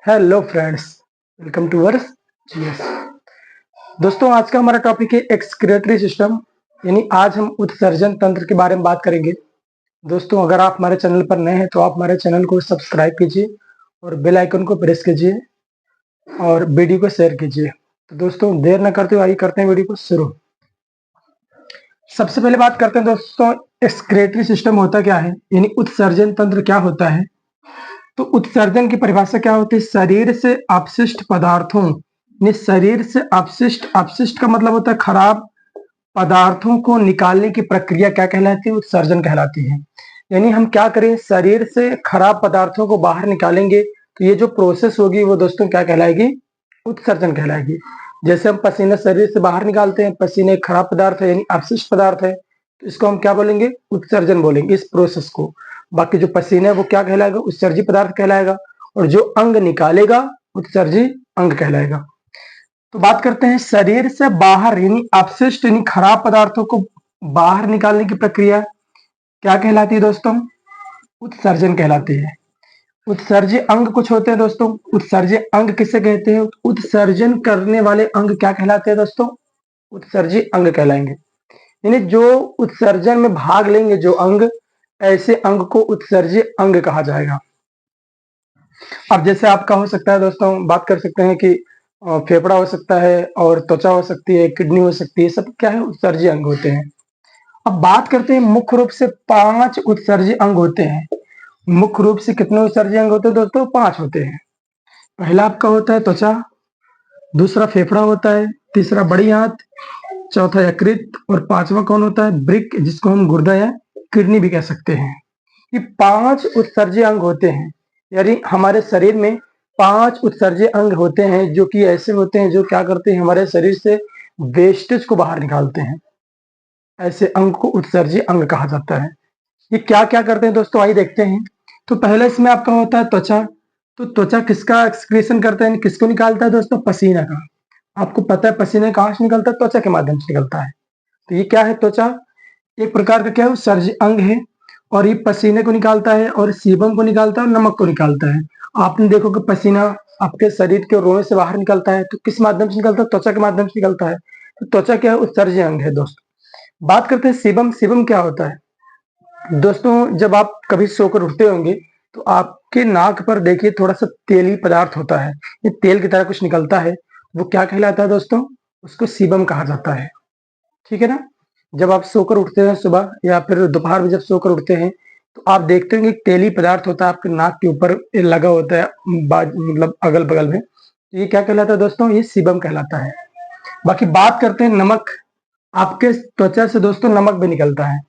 Hello friends, welcome to our GS. दोस्तों, आज का हमारा टॉपिक है एक्सक्रीटरी सिस्टम, यानी आज हम उत्सर्जन तंत्र के बारे में बात करेंगे। दोस्तों, अगर आप हमारे चैनल पर नए हैं तो आप हमारे चैनल को सब्सक्राइब कीजिए और बेल आइकन को प्रेस कीजिए और वीडियो को शेयर कीजिए। तो दोस्तों, देर न करते हुए आइए करते हैं वीडियो को शुरू। सबसे पहले बात करते हैं दोस्तों, एक्सक्रीटरी सिस्टम होता क्या है, यानी उत्सर्जन तंत्र क्या होता है। तो उत्सर्जन की परिभाषा क्या होती है? शरीर से अपशिष्ट पदार्थों, यानी शरीर से अपशिष्ट, अपशिष्ट का मतलब होता है खराब पदार्थों को निकालने की प्रक्रिया क्या कहलाती है? उत्सर्जन कहलाती है। यानी हम क्या करें, शरीर से खराब पदार्थों को बाहर निकालेंगे तो ये जो प्रोसेस होगी वो दोस्तों क्या कहलाएगी? उत्सर्जन कहलाएगी। जैसे हम पसीना शरीर से बाहर निकालते हैं, पसीना एक खराब पदार्थ है यानी अपशिष्ट पदार्थ है, तो इसको हम क्या बोलेंगे? उत्सर्जन बोलेंगे इस प्रोसेस को। बाकी जो पसीना है वो क्या कहलाएगा? उत्सर्जी पदार्थ कहलाएगा। और जो अंग निकालेगा उत्सर्जी अंग कहलाएगा। तो बात करते हैं शरीर से बाहर यानी अपशिष्ट यानी खराब पदार्थों को बाहर निकालने की प्रक्रिया क्या कहलाती है दोस्तों? उत्सर्जन कहलाती है। उत्सर्जी अंग कुछ होते हैं दोस्तों। उत्सर्जी अंग किसे कहते हैं? उत्सर्जन करने वाले अंग क्या कहलाते हैं दोस्तों? उत्सर्जी अंग कहलाएंगे। यानी जो उत्सर्जन में भाग लेंगे जो अंग, ऐसे अंग को उत्सर्जी अंग कहा जाएगा। अब जैसे आपका हो सकता है दोस्तों, बात कर सकते हैं कि फेफड़ा हो सकता है और त्वचा हो सकती है, किडनी हो सकती है, सब क्या है? उत्सर्जी अंग होते हैं। अब बात करते हैं, मुख्य रूप से 5 उत्सर्जी अंग होते हैं। मुख्य रूप से कितने उत्सर्जी अंग होते हैं दोस्तों? 5 होते हैं। पहला आपका होता है त्वचा, दूसरा फेफड़ा होता है, तीसरा बड़ी आंत, चौथा यकृत और पांचवा कौन होता है? वृक्क, जिसको हम गुर्दा या किडनी भी कह सकते हैं। ये 5 उत्सर्जी अंग होते हैं। यानी हमारे शरीर में 5 उत्सर्जी अंग होते हैं जो कि ऐसे होते हैं जो क्या करते हैं? हमारे शरीर से वेस्टेज को बाहर निकालते हैं। ऐसे अंग को उत्सर्जी अंग कहा जाता है। ये क्या क्या करते हैं दोस्तों, आइए देखते हैं। तो पहले इसमें आपका होता है त्वचा। तो त्वचा किसका एक्सक्रीशन करता है, किसको निकालता है दोस्तों? पसीना का। आपको पता है पसीना कहाँ से निकलता है? त्वचा के माध्यम से निकलता है। तो ये क्या है? त्वचा एक प्रकार का क्या है? उत्सर्जी अंग है और ये पसीने को निकालता है और सीबम को निकालता है और नमक को निकालता है। आपने देखो कि पसीना आपके शरीर के रोए से बाहर निकलता है, तो किस माध्यम से निकलता है? त्वचा के माध्यम से निकलता है। तो त्वचा क्या है? उत्सर्जी अंग है दोस्तों। बात करते हैं सीबम। सीबम क्या होता है दोस्तों? जब आप कभी सोकर उठते होंगे तो आपके नाक पर देखिए थोड़ा सा तेली पदार्थ होता है, ये तेल की तरह कुछ निकलता है, वो क्या कहलाता है दोस्तों? उसको सीबम कहा जाता है। ठीक है ना? जब आप सोकर उठते हैं सुबह या फिर दोपहर में जब सोकर उठते हैं तो आप देखते होंगे एक तेली पदार्थ होता है आपके नाक के ऊपर लगा होता है, मतलब अगल बगल में। तो ये क्या कहलाता है दोस्तों? ये सीबम कहलाता है। बाकी बात करते हैं नमक। आपके त्वचा से दोस्तों नमक भी निकलता है।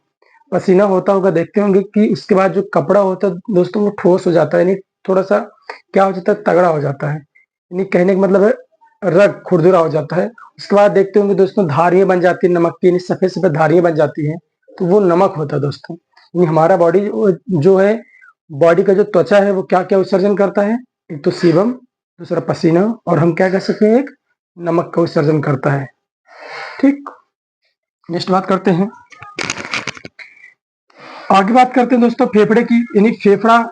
पसीना होता होगा, देखते होंगे कि उसके बाद जो कपड़ा होता है दोस्तों वो ठोस हो जाता है, यानी थोड़ा सा क्या हो जाता है? तगड़ा हो जाता है। यानी कहने का मतलब है रग खुरदुरा हो जाता है। उसके बाद देखते होंगे दोस्तों धारियां बन जाती है नमक की, यानी सफेद सफेद धारियां बन जाती हैं, तो वो नमक होता है दोस्तों। यानी हमारा बॉडी जो है, बॉडी का जो त्वचा है वो क्या क्या उत्सर्जन करता है? एक तो सीबम, दूसरा पसीना, और हम क्या कह सकते हैं? एक नमक का उत्सर्जन करता है। ठीक, नेक्स्ट बात करते हैं। आगे बात करते हैं दोस्तों फेफड़े की, यानी फेफड़ा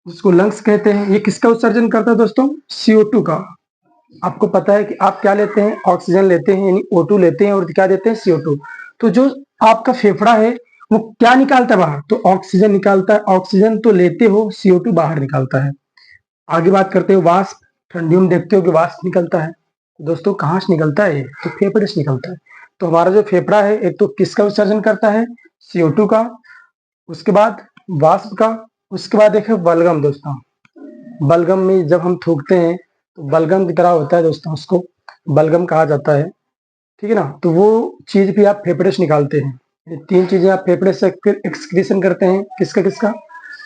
जिसको लंग्स कहते हैं, ये किसका उत्सर्जन करता है दोस्तों? CO2 का। आपको पता है कि आप क्या लेते हैं? ऑक्सीजन लेते हैं, यानी O2 लेते हैं और क्या देते हैं? CO2। तो जो आपका फेफड़ा है वो क्या निकालता है बाहर? तो ऑक्सीजन निकालता है। ऑक्सीजन तो लेते हो, CO2 बाहर निकालता है। आगे बात करते हो वाष्प। ठंडियों में देखते हो कि वाष्प निकलता है। तो दोस्तों कहाँ से निकलता है? ये तो फेफड़े से निकलता है। तो हमारा जो फेफड़ा है एक तो किसका उत्सर्जन करता है? CO2 का, उसके बाद वाष्प का, उसके बाद देखिए बलगम दोस्तों। बलगम में जब हम थूकते हैं तो बलगम की तरह होता है दोस्तों, उसको बलगम कहा जाता है। ठीक है ना? तो वो चीज भी आप फेफड़े से निकालते हैं। ये 3 चीजें आप फेफड़े से एक्सक्रीशन करते हैं। किसका किसका?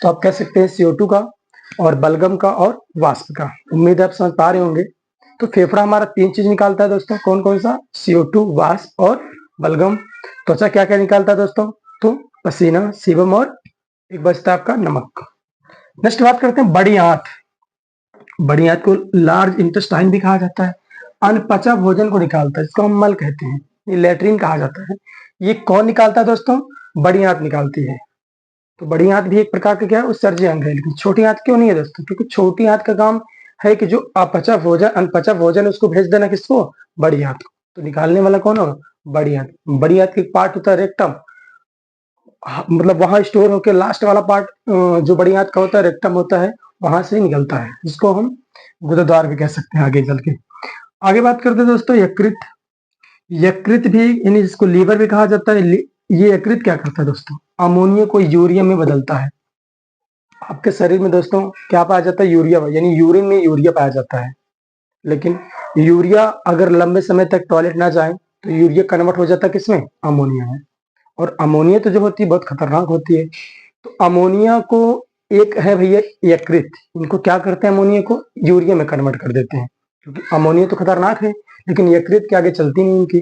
तो आप कह सकते हैं CO2 का और बलगम का और वाष्प का। उम्मीद है आप समझ पा रहे होंगे। तो फेफड़ा हमारा 3 चीज निकालता है दोस्तों। कौन कौन सा? CO2, वाष्प और बलगम। त्वचा क्या क्या निकालता है दोस्तों? तो पसीना, सीबम और एक बचता है आपका नमक। नेक्स्ट बात करते हैं बड़ी आंत। बड़ी आंत को लार्ज इंटेस्टाइन भी कहा जाता है। अनपचा भोजन को निकालता है, जिसको हम मल कहते हैं, ये लेट्रिन कहा जाता है। ये कौन निकालता है दोस्तों? बड़ी आंत निकालती है। तो बड़ी आंत भी एक प्रकार का क्या है? उत्सर्जी अंग है। लेकिन छोटी आंत क्यों नहीं है दोस्तों? क्योंकि छोटी आंत का काम है कि जो अपचा भोजन अनपचा भोजन है उसको भेज देना किसको, बड़ी आंत को। तो निकालने वाला कौन होगा, बड़ी आंत। बड़ी आंत की पार्ट होता है रेक्टम, मतलब वहां स्टोर होकर लास्ट वाला पार्ट जो बड़ी आंत का होता है रेक्टम होता है, वहां से निकलता है, जिसको हम गुदद्वार भी कह सकते हैं आगे चल के। आगे बात करते हैं दोस्तों यकृत। यकृत भी यानी जिसको लीवर भी कहा जाता है, ये यकृत क्या करता है दोस्तों, अमोनिया को यूरिया में बदलता है। आपके शरीर में दोस्तों क्या पाया जाता है, यूरिया, यानी यूरिन में यूरिया पाया जाता है। लेकिन यूरिया अगर लंबे समय तक टॉयलेट ना जाए तो यूरिया कन्वर्ट हो जाता है किसमें, अमोनिया में। और अमोनिया तो जो होती है बहुत खतरनाक होती है। तो अमोनिया को, एक है भैया यकृत, इनको क्या करते हैं, अमोनिया को यूरिया में कन्वर्ट कर देते हैं। क्योंकि अमोनिया तो खतरनाक है, लेकिन यकृत के आगे चलती नहीं इनकी।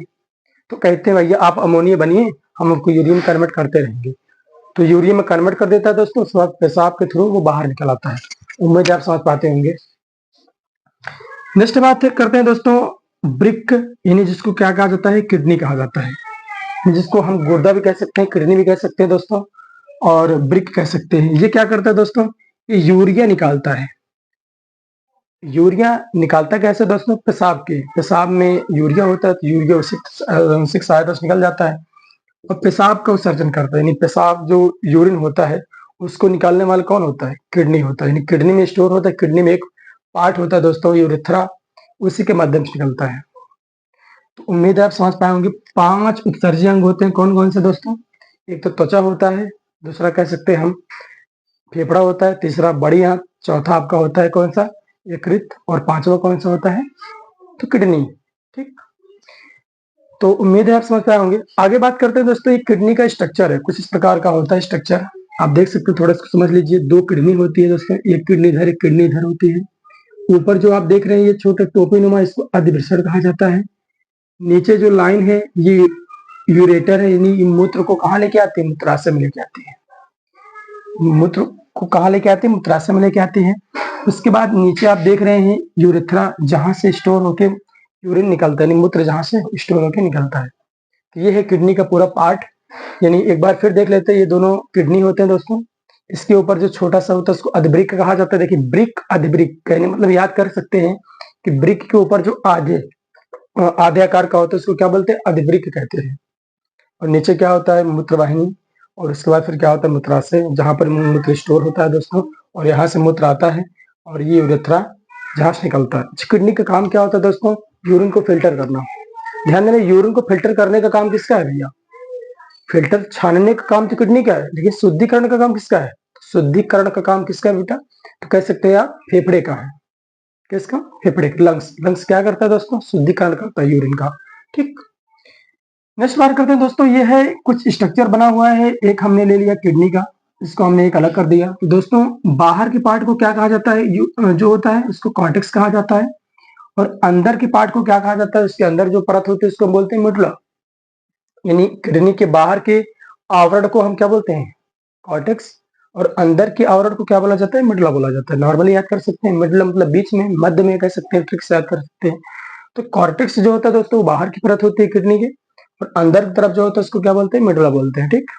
तो कहते हैं भैया आप अमोनिया बनिए, हम आपको यूरिया में कन्वर्ट करते रहेंगे। तो यूरिया में कन्वर्ट कर देता है दोस्तों, उसके बाद पेशाब के थ्रू वो बाहर निकल आता है। उम्मीद है आप समझ पाते होंगे। नेक्स्ट बात करते हैं दोस्तों ब्रिक, यानी जिसको क्या कहा जाता है, किडनी कहा जाता है, जिसको हम गुर्दा भी कह सकते हैं, किडनी भी कह सकते हैं दोस्तों, और ब्रिक कह सकते हैं। ये क्या करता है दोस्तों, ये यूरिया निकालता है। यूरिया निकालता कैसे दोस्तों, पेशाब के, पेशाब में यूरिया होता है तो यूरिया उसी की सहायता से निकल जाता है और पेशाब का उत्सर्जन करता है। यानी पेशाब जो यूरिन होता है उसको निकालने वाला कौन होता है, किडनी होता है। यानी किडनी में स्टोर होता है, किडनी में एक पार्ट होता है दोस्तों यूरेथ्रा, उसी के माध्यम से निकलता है। तो उम्मीद है आप समझ पाए होंगे। 5 उत्सर्जी अंग होते हैं, कौन कौन से दोस्तों, एक तो त्वचा होता है, दूसरा कह सकते हैं हम फेफड़ा होता है, तीसरा बड़ी आंत, चौथा आपका होता है कौन सा, यकृत, और पांचवा कौन सा होता है, तो किडनी। ठीक, तो उम्मीद है आप समझ पाए होंगे। आगे बात करते हैं दोस्तों, ये किडनी का स्ट्रक्चर है, कुछ इस प्रकार का होता है स्ट्रक्चर। आप देख सकते हो, थोड़ा इसको समझ लीजिए। 2 किडनी होती है दोस्तों, एक किडनी इधर, एक किडनी इधर होती है। ऊपर जो आप देख रहे हैं ये छोटे टोपी नुमा, इसको अधिवृषण कहा जाता है। नीचे जो लाइन है ये यूरेटर है, यानी मूत्र को कहाँ लेके आती है, मूत्राशय में लेके आती है। मूत्र को कहाँ लेके आती है, मूत्राशय में लेके आती है। उसके बाद नीचे आप देख रहे हैं यूरेथ्रा, जहां से स्टोर होके यूरिन निकलता है, मूत्र जहां से स्टोर होके निकलता है। तो ये है किडनी का पूरा पार्ट। यानी एक बार फिर देख लेते हैं, ये दोनों किडनी होते हैं दोस्तों। इसके ऊपर जो छोटा सा होता है उसको अधब्रिक कहा जाता है। देखिए ब्रिक अधब्रिक कहने मतलब याद कर सकते हैं कि ब्रिक के ऊपर जो आधे आकार का होता है उसको क्या बोलते हैं, अधब्रिक कहते हैं। और नीचे क्या होता है, मूत्रवाहिनी, और उसके बाद फिर क्या होता है, मूत्राशय, जहां पर मूत्र स्टोर होता है दोस्तों, और यहाँ से मूत्र आता है, और ये यूरेथ्रा जहां से निकलता है। किडनी का काम क्या होता है दोस्तों, यूरिन को फिल्टर करना। ध्यान देना, यूरिन को फिल्टर करने का काम किसका है भैया, फिल्टर छानने का काम तो किडनी का है, लेकिन शुद्धिकरण का काम किसका है, शुद्धिकरण का काम किसका है बेटा, तो कह सकते हैं आप फेफड़े का है। किसका, फेफड़े, लंग्स। लंग्स क्या करता है दोस्तों, शुद्धिकरण करता है यूरिन का। ठीक, नेक्स्ट बात करते हैं दोस्तों, ये है कुछ स्ट्रक्चर बना हुआ है। एक हमने ले लिया किडनी का, इसको हमने एक अलग कर दिया। तो दोस्तों बाहर के पार्ट को क्या कहा जाता है, जो होता है उसको कॉर्टेक्स कहा जाता है। और अंदर के पार्ट को क्या कहा जाता है, उसके अंदर जो परत होती है उसको हम बोलते हैं मिडुला। यानी किडनी के बाहर के आवरण को हम क्या बोलते हैं, कॉर्टेक्स, और अंदर के आवरण को क्या बोला जाता है, मिडुला बोला जाता है। नॉर्मली याद कर सकते हैं, मिडुला मतलब बीच में, मध्य में कह सकते हैं, ट्रिक से याद कर सकते हैं। तो कॉर्टेक्स जो होता है दोस्तों वो बाहर की परत होती है किडनी के, और अंदर की तरफ जो होता है उसको क्या बोलते हैं, मिडुला बोलते हैं। ठीक,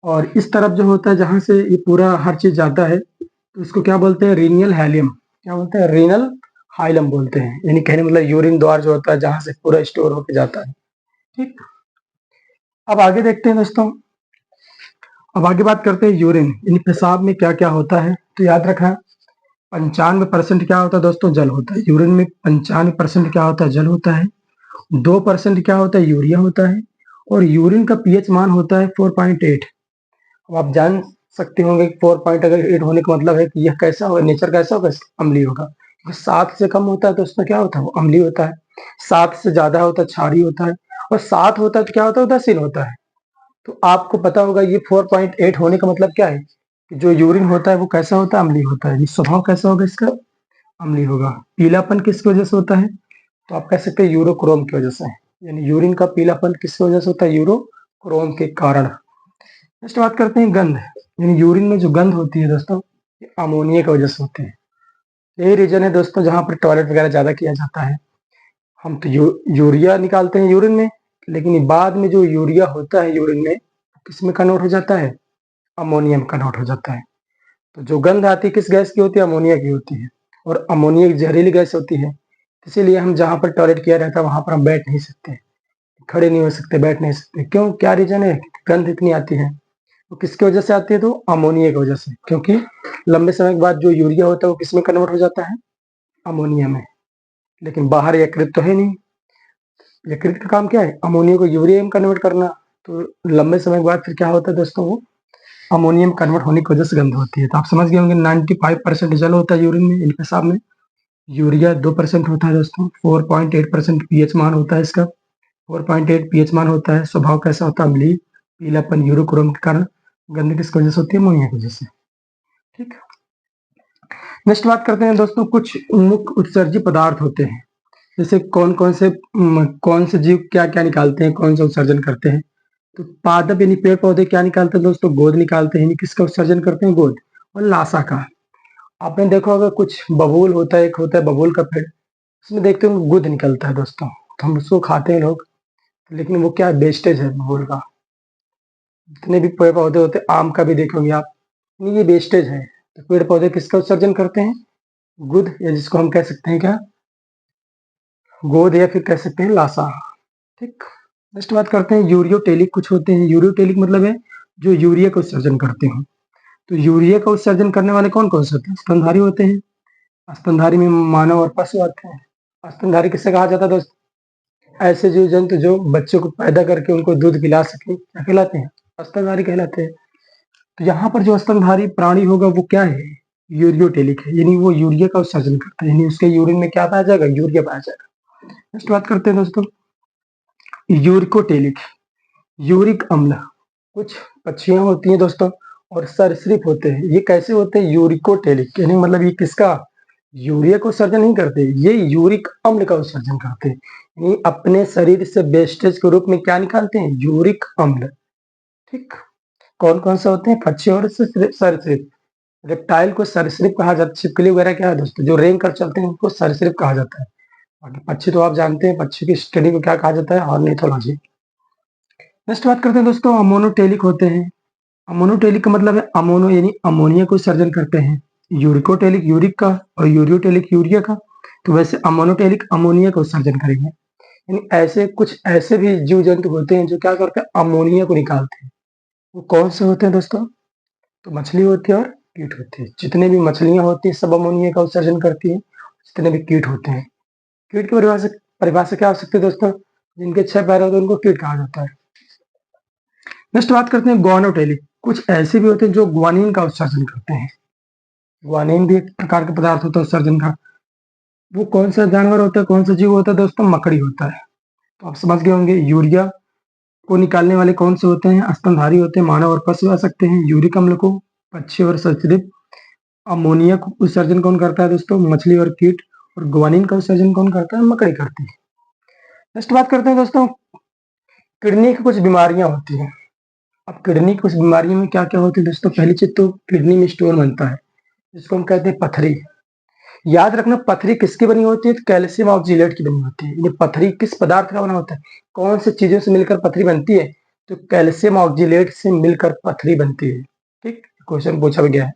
और इस तरफ जो होता है जहां से ये पूरा हर चीज जाता है तो उसको क्या बोलते हैं, रीनियल हाइलम। क्या बोलते हैं, रीनल हाइलम बोलते हैं। यानी कहने मतलब यूरिन द्वार जो होता है जहां से पूरा स्टोर होकर जाता है। ठीक, अब आगे देखते हैं दोस्तों। अब आगे बात करते हैं यूरिन, यानी पेशाब में क्या क्या होता है। तो याद रखना 95% क्या होता है दोस्तों, जल होता है। यूरिन में 95% क्या होता है, जल होता है। 2% क्या होता है, यूरिया होता है। और यूरिन का पीएच मान होता है 4.8। अब आप जान सकते होंगे कि 4.8 होने का मतलब है कि यह कैसा होगा, नेचर कैसा होगा, अम्लीय होगा। 7 से कम होता है तो उसमें क्या होता है, वो अम्लीय होता है। 7 से ज्यादा होता है क्षारीय होता है, और 7 होता है तो क्या होता है, उदासीन होता है। तो आपको पता होगा ये 4.8 होने का मतलब क्या है, कि जो यूरिन होता है वो कैसा होता है, अम्लीय होता है। स्वभाव कैसा होगा इसका, अम्लीय होगा। पीलापन किसकी वजह से होता है, तो आप कह सकते हैं यूरोक्रोम की वजह से। यानी यूरिन का पीलापन किसकी वजह से होता है, यूरोक्रोम के कारण। नेक्स्ट बात करते हैं गंध, यानी यूरिन में जो गंध होती है दोस्तों, ये अमोनिया की वजह से होती है। यही रीजन है दोस्तों जहां पर टॉयलेट वगैरह ज्यादा किया जाता है। हम तो यूरिया निकालते हैं यूरिन में, लेकिन बाद में जो यूरिया होता है यूरिन में किस में कन्वर्ट हो जाता है, अमोनिया में कन्वर्ट हो जाता है। तो जो गंध आती है किस गैस की होती है, अमोनिया की होती है। और अमोनिया एक जहरीली गैस होती है, इसीलिए हम जहाँ पर टॉयलेट किया रहता है वहाँ पर हम बैठ नहीं सकते, खड़े नहीं हो सकते, बैठ नहीं सकते। क्यों, क्या रीजन है? गंध इतनी आती है। तो किसकी वजह से आती है? तो अमोनिया की वजह से, क्योंकि लंबे समय के बाद जो यूरिया होता है वो किसमें कन्वर्ट हो जाता है? अमोनिया में। लेकिन बाहर यकृत तो है नहीं, यकृत का काम क्या है? अमोनिया को यूरिया में कन्वर्ट करना। तो लंबे समय के बाद फिर क्या होता है दोस्तों? वो अमोनियम कन्वर्ट होने की वजह से गंध होती है। तो आप समझ गए होंगे 95% जल होता है यूरिन में, यानी पेशाब में। यूरिया 2% होता है दोस्तों। 4.8% पीएच मान होता है इसका। 4.8 पीएच मान होता है। स्वभाव कैसा होता है? अम्लीय, पीलापन यूरोक्रोम के कारण। गंध किसकी वजह से होती है? अमोनिया की वजह से। ठीक। नेक्स्ट बात करते हैं दोस्तों, कुछ मुख्य उत्सर्जी पदार्थ होते हैं, जैसे कौन से जीव क्या क्या निकालते हैं, कौन सा उत्सर्जन करते हैं। तो पादप यानी पेड़ पौधे क्या निकालते हैं दोस्तों? गोद निकालते हैं। यानी किसका उत्सर्जन करते हैं? गोद और लासा का। आपने देखा होगा कुछ बबूल होता है, एक होता है बबूल का पेड़, उसमें देखते हैं गुद निकलता है दोस्तों, तो हम उसको खाते हैं लोग, लेकिन वो क्या वेस्टेज है बबूल का। जितने भी पेड़ पौधे होते हैं, आम का भी देखोगे आप, नहीं ये वेस्टेज है। तो पेड़ पौधे किसका उत्सर्जन करते हैं? गुद, या जिसको हम कह सकते हैं क्या? गोद, या फिर कह सकते हैं लासा। ठीक। नेक्स्ट बात करते हैं यूरियोटेलिक कुछ होते हैं। यूरियोटेलिक मतलब है जो यूरिया का उत्सर्जन करते हैं। तो यूरिया का उत्सर्जन करने वाले कौन कौन से होते हैं? स्तनधारी होते हैं। स्तनधारी में मानव और पशु आते हैं। स्तनधारी किससे कहा जाता है दोस्त? ऐसे जीव जंतु जो बच्चों को पैदा करके उनको दूध पिला सके, क्या कहलाते हैं? स्तनधारी कहलाते हैं। तो यहाँ पर जो स्तनधारी प्राणी होगा वो क्या है? यूरियोटेलिक है, यानी वो यूरिया का उत्सर्जन करता है, यानी उसके यूरिन में क्या पाया जाएगा? यूरिया पाया जाएगा। नेक्स्ट बात करते हैं दोस्तों यूरिकोटेलिक। यूरिक अम्ल कुछ पक्षियां होती हैं दोस्तों और सरीसृप होते हैं, ये कैसे होते हैं? यूरिकोटेलिक, यानी मतलब ये किसका? यूरिया को उत्सर्जन नहीं करते, ये यूरिक अम्ल का उत्सर्जन करते हैं। यानी अपने शरीर से वेस्टेज के रूप में क्या निकालते हैं? यूरिक अम्ल। ठीक। कौन कौन से होते हैं? पक्षी और सरीसृप। रेप्टाइल को सरीसृप कहा जाता है। छिपकली वगैरह क्या है दोस्तों? जो रेंग कर चलते हैं उनको सरीसृप कहा जाता है। बाकी पक्षी तो आप जानते हैं, पक्षी की स्टडी को क्या कहा जाता है? ऑर्निथोलॉजी। नेक्स्ट बात करते हैं दोस्तों अमोनोटेलिक होते हैं। अमोनोटेलिक का मतलब है अमोनो यानी अमोनिया को उत्सर्जन करते हैं। यूरिकोटेलिक यूरिक का और यूरियोटेलिक यूरिया का। तो वैसे अमोनोटेलिक अमोनिया का उत्सर्जन करेंगे। यानी ऐसे कुछ ऐसे भी जीव जंतु होते हैं जो क्या करते हैं? अमोनिया को निकालते हैं। वो कौन से होते हैं दोस्तों? तो मछली होती है और कीट होती है। जितने भी मछलियां होती हैं सब अमोनिया का उत्सर्जन करती है। जितने भी कीट होते हैं, कीट की परिभाषा क्या हो सकती है दोस्तों? जिनके 6 पैर होते हैं उनको कीट कहा जाता है। नेक्स्ट बात करते हैं ग्वानोटेलिक। कुछ ऐसे भी होते हैं जो ग्वानिन का उत्सर्जन करते हैं। ग्वानिन भी एक प्रकार का पदार्थ होता है उत्सर्जन का। वो कौन सा जानवर होता है, कौन सा जीव होता है दोस्तों? मकड़ी होता है। तो आप समझ गए होंगे यूरिया को निकालने वाले कौन से होते हैं? स्तनधारी होते हैं। मानव और पशु आ सकते हैं। यूरिक अम्ल को पक्षी और सरीसृप। अमोनिया को उत्सर्जन कौन करता है दोस्तों? मछली और कीट। और ग्वानिन का उत्सर्जन कौन करता है? मकड़ी करती है। नेक्स्ट बात करते हैं दोस्तों किडनी की कुछ बीमारियां होती हैं। अब किडनी की कुछ बीमारियों में क्या क्या होती है दोस्तों? पहली चीज तो किडनी में स्टोन बनता है, जिसको हम कहते हैं पथरी। याद रखना पथरी किसकी बनी होती है? तो कैल्शियम ऑक्जेलेट की बनी होती है। ये पथरी किस पदार्थ का बना होता है? कौन से चीजों से मिलकर पथरी बनती है? तो कैल्शियम ऑक्जेलेट से मिलकर पथरी बनती है। ठीक, क्वेश्चन पूछा गया है।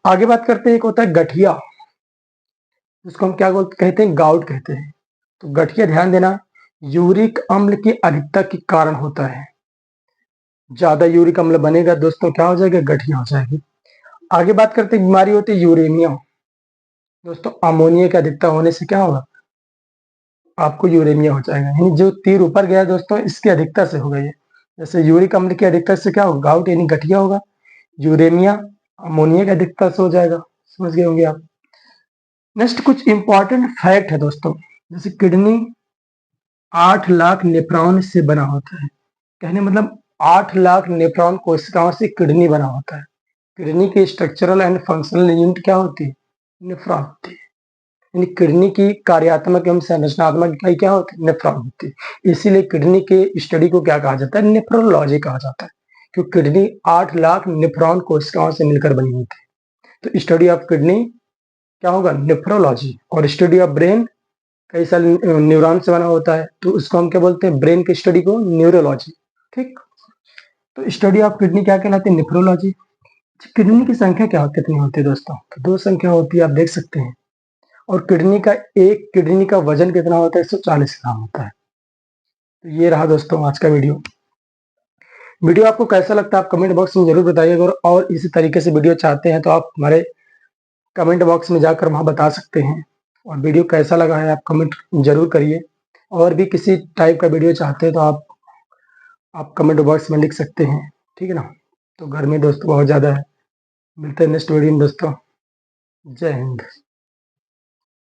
आगे बात करते हैं, एक होता है गठिया, जिसको हम क्या कहते हैं? गाउट कहते हैं। तो गठिया ध्यान देना, यूरिक अम्ल की अधिकता के कारण होता है। ज्यादा यूरिक अम्ल बनेगा दोस्तों, क्या हो जाएगा? गठिया हो जाएगी। आगे बात करते हैं बीमारी होती है यूरेनिया। दोस्तों अमोनिया की अधिकता होने से क्या होगा? आपको यूरेमिया हो जाएगा, यानी जो तीर ऊपर गया दोस्तों इसकी अधिकता से होगा ये। जैसे यूरिक अम्ल की अधिकता से क्या होगा? गाउट यानी गठिया होगा। यूरेमिया अमोनिया की अधिकता से हो जाएगा। समझ गए होंगे आप। नेक्स्ट कुछ इंपॉर्टेंट फैक्ट है दोस्तों, जैसे किडनी 8 लाख नेफ्रॉन से बना होता है। कहने मतलब 8 लाख नेफ्रॉन कोशिकाओं से किडनी बना होता है। किडनी की स्ट्रक्चरल एंड फंक्शनल यूनिट क्या होती है? नेफ्रॉन होती है। यानी किडनी की कार्यात्मक एवं संरचनात्मक इकाई क्या होती है? नेफ्रॉन होती है। इसीलिए किडनी के स्टडी को क्या कहा जाता है? नेफ्रोलॉजी कहा जाता है, क्योंकि किडनी 8 लाख नेफ्रॉन कोशिकाओं से मिलकर बनी होती है। तो स्टडी ऑफ किडनी क्या होगा? नेफ्रोलॉजी। और स्टडी ऑफ ब्रेन कई सारे न्यूरॉन से बना होता है, तो उसको हम क्या बोलते हैं? ब्रेन की स्टडी को न्यूरोलॉजी। ठीक। तो स्टडी ऑफ किडनी क्या कहलाती है? नेफ्रोलॉजी। किडनी की संख्या क्या कितनी होती है दोस्तों? तो 2 संख्या होती है, आप देख सकते हैं। और एक किडनी का वजन कितना होता है? 140 ग्राम होता है। तो ये रहा दोस्तों आज का वीडियो आपको कैसा लगता है आप कमेंट बॉक्स में जरूर बताइएगा, और इसी तरीके से वीडियो चाहते हैं तो आप हमारे कमेंट बॉक्स में जाकर वहां बता सकते हैं। और वीडियो कैसा लगा है आप कमेंट जरूर करिए। और भी किसी टाइप का वीडियो चाहते हैं तो आप कमेंट बॉक्स में लिख सकते हैं, ठीक है ना। तो गर्मी दोस्तों बहुत ज़्यादा है। मिलते हैं नेक्स्ट वीडियो में दोस्तों। जय हिंद।